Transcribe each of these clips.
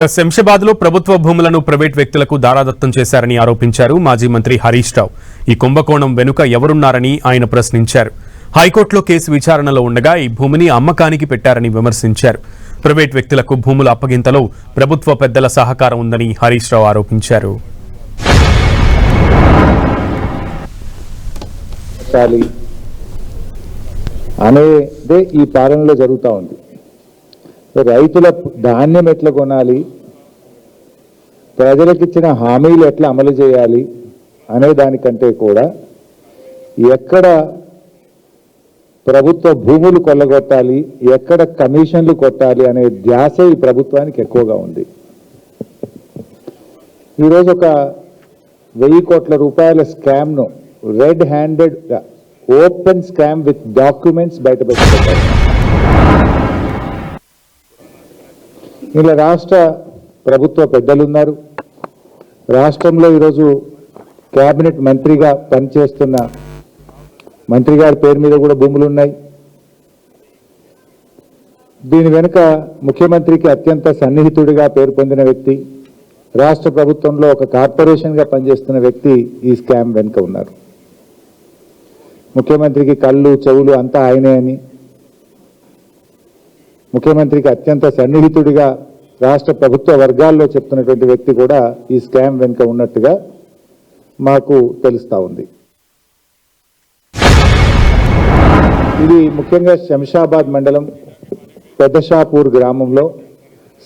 శంషాబాద్ లో ప్రభుత్వ భూములను ప్రైవేట్ వ్యక్తులకు దారాదత్తం చేశారని ఆరోపించారు మాజీ మంత్రి హరీష్ రావు. ఈ కుంభకోణం వెనుక ఎవరున్నారని ఆయన ప్రశ్నించారు. హైకోర్టులో కేసు విచారణలో ఉండగా ఈ భూమిని అమ్మకానికి పెట్టారని విమర్శించారు. ప్రైవేట్ వ్యక్తులకు భూముల అప్పగింతలో ప్రభుత్వ పెద్దల సహకారం ఉందని హరీష్ రావు ఆరోపించారు. అనేదే ఈ పాలనలో జరుగుతూ ఉంది. రైతుల ధాన్యం ఎట్లా కొనాలి, ప్రజలకు ఇచ్చిన హామీలు ఎట్లా అమలు చేయాలి అనే దానికంటే కూడా ఎక్కడ ప్రభుత్వ భూములు కొల్లగొట్టాలి, ఎక్కడ కమిషన్లు కొట్టాలి అనే ధ్యాస ఈ ప్రభుత్వానికి ఎక్కువగా ఉంది. ఈరోజు ఒక 1000 కోట్ల రూపాయల స్కామ్ను red handed open scam with documents బయటపెట్టారు. ఇలా రాష్ట్ర ప్రభుత్వ పెద్దలున్నారు. రాష్ట్రంలో ఈరోజు కేబినెట్ మంత్రిగా పనిచేస్తున్న మంత్రి గారి పేరు మీద కూడా భూములు ఉన్నాయి. దీని వెనుక ముఖ్యమంత్రికి అత్యంత సన్నిహితుడిగా పేరు పొందిన వ్యక్తి, రాష్ట్ర ప్రభుత్వంలో ఒక కార్పొరేషన్గా పనిచేస్తున్న వ్యక్తి ఈ స్కామ్ వెనుక ఉన్నారు. ముఖ్యమంత్రికి కళ్ళు చెవులు అంతా ఆయనే అని, ముఖ్యమంత్రికి అత్యంత సన్నిహితుడిగా రాష్ట్ర ప్రభుత్వ వర్గాల్లో చెప్తున్నటువంటి వ్యక్తి కూడా ఈ స్కామ్ వెనుక ఉన్నట్టుగా మాకు తెలుస్తూ ఉంది. ఇది ముఖ్యంగా శంషాబాద్ మండలం పెద్దషాపూర్ గ్రామంలో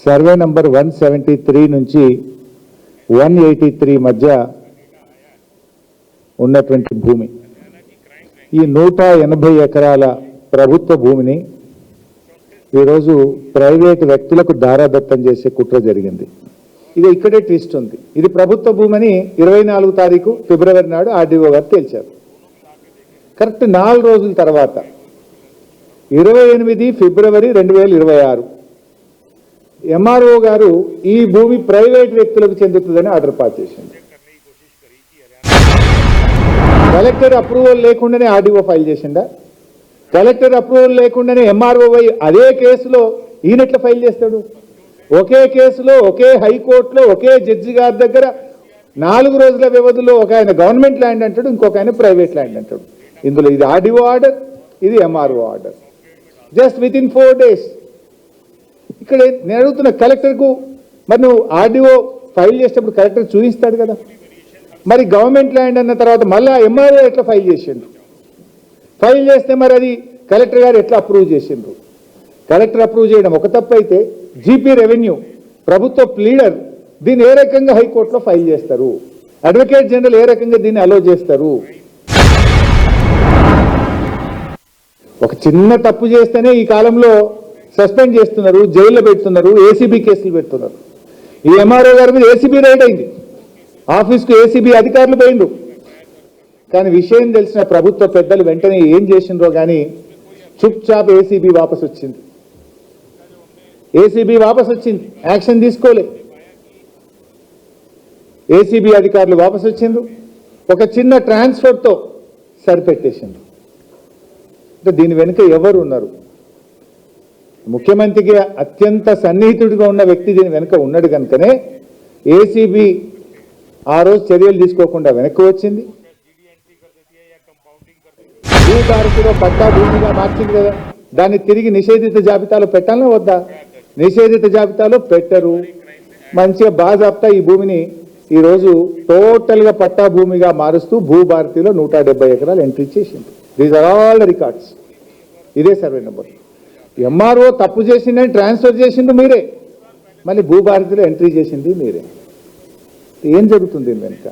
సర్వే నంబర్ 173 నుంచి 183 మధ్య ఉన్నటువంటి భూమి. ఈ 180 ఎకరాల ప్రభుత్వ భూమిని ఈరోజు ప్రైవేటు వ్యక్తులకు దారాదత్తం చేసే కుట్ర జరిగింది. ఇక ఇక్కడే ట్విస్ట్ ఉంది. ఇది ప్రభుత్వ భూమిని 24 తారీఖు ఫిబ్రవరి నాడు ఆర్డీఓ గారు తేల్చారు. కరెక్ట్ 4 రోజుల తర్వాత 28 ఫిబ్రవరి 2026 ఎంఆర్ఓ గారు ఈ భూమి ప్రైవేట్ వ్యక్తులకు చెందుతుందని ఆర్డర్ పాస్ చేసింది. కలెక్టర్ అప్రూవల్ లేకుండానే ఆర్డీఓ ఫైల్ చేసిందా? కలెక్టర్ అప్రూవల్ లేకుండానే ఎంఆర్ఓ అదే కేసులో ఈయనెట్లా ఫైల్ చేస్తాడు? ఒకే కేసులో ఒకే హైకోర్టులో ఒకే జడ్జి గారి దగ్గర 4 రోజుల వ్యవధిలో ఒక ఆయన గవర్నమెంట్ ల్యాండ్ అంటాడు, ఇంకొక ఆయన ప్రైవేట్ ల్యాండ్ అంటాడు. ఇందులో ఇది ఆర్డీఓ ఆర్డర్, ఇది MRO order. Just with in 4 days. ఇక్కడ నేను అడుగుతున్న కలెక్టర్కు, మరి నువ్వు ఆర్డీఓ ఫైల్ చేసేటప్పుడు కలెక్టర్ చూపిస్తాడు కదా, మరి గవర్నమెంట్ ల్యాండ్ అన్న తర్వాత మళ్ళీ ఎంఆర్ఓ ఎట్లా ఫైల్ చేసిండ్రు? ఫైల్ చేస్తే మరి అది కలెక్టర్ గారు ఎట్లా అప్రూవ్ చేసిండ్రు? కలెక్టర్ అప్రూవ్ చేయడం ఒక తప్పు అయితే జీపీ రెవెన్యూ ప్రభుత్వ ప్లీడర్ దీన్ని ఏ రకంగా హైకోర్టులో ఫైల్ చేస్తారు? అడ్వకేట్ జనరల్ ఏ రకంగా దీన్ని అలో చేస్తారు? ఒక చిన్న తప్పు చేస్తేనే ఈ కాలంలో సస్పెండ్ చేస్తున్నారు, జైల్లో పెడుతున్నారు, ఏసీబీ కేసులు పెడుతున్నారు. ఈ ఎంఆర్ఓ గారి మీద ఏసీబీ రైడ్ అయింది, ఆఫీస్కు ఏసీబీ అధికారులు పోయిండ్రు. కానీ విషయం తెలిసిన ప్రభుత్వ పెద్దలు వెంటనే ఏం చేసిండ్రో కానీ చుప్ చాప్ ఏసీబీ వాపస్ వచ్చింది. ఏసీబీ వాపస్ వచ్చింది, యాక్షన్ తీసుకోలే. ఏసీబీ అధికారులు వాపస్ వచ్చిండ్రు, ఒక చిన్న ట్రాన్స్ఫర్తో సరిపెట్టేసిండ్రు. అంటే దీని వెనుక ఎవరు ఉన్నారు? ముఖ్యమంత్రికి అత్యంత సన్నిహితుడిగా ఉన్న వ్యక్తి దీని వెనుక ఉన్నాడు కనుకనే ఏసీబీ ఆ రోజు చర్యలు తీసుకోకుండా వెనక్కి వచ్చింది. భూభారతిలో పట్టా భూమిగా మార్చింది కదా, దాన్ని తిరిగి నిషేధిత జాబితాలో పెట్టాలన్నా వద్దా? నిషేధిత జాబితాలో పెట్టరు. మంచిగా బాజాప్తా ఈ భూమిని ఈరోజు టోటల్గా పట్టా భూమిగా మారుస్తూ భూభారతిలో 170 ఎకరాలు ఎంట్రీ చేసింది. These are all records. ఇదే సర్వే నెంబర్. ఎంఆర్ఓ తప్పు చేసిందని ట్రాన్స్ఫర్ చేసింది మీరే, మళ్ళీ భూభారతిలో ఎంట్రీ చేసింది మీరే. ఏం జరుగుతుంది వెనుక?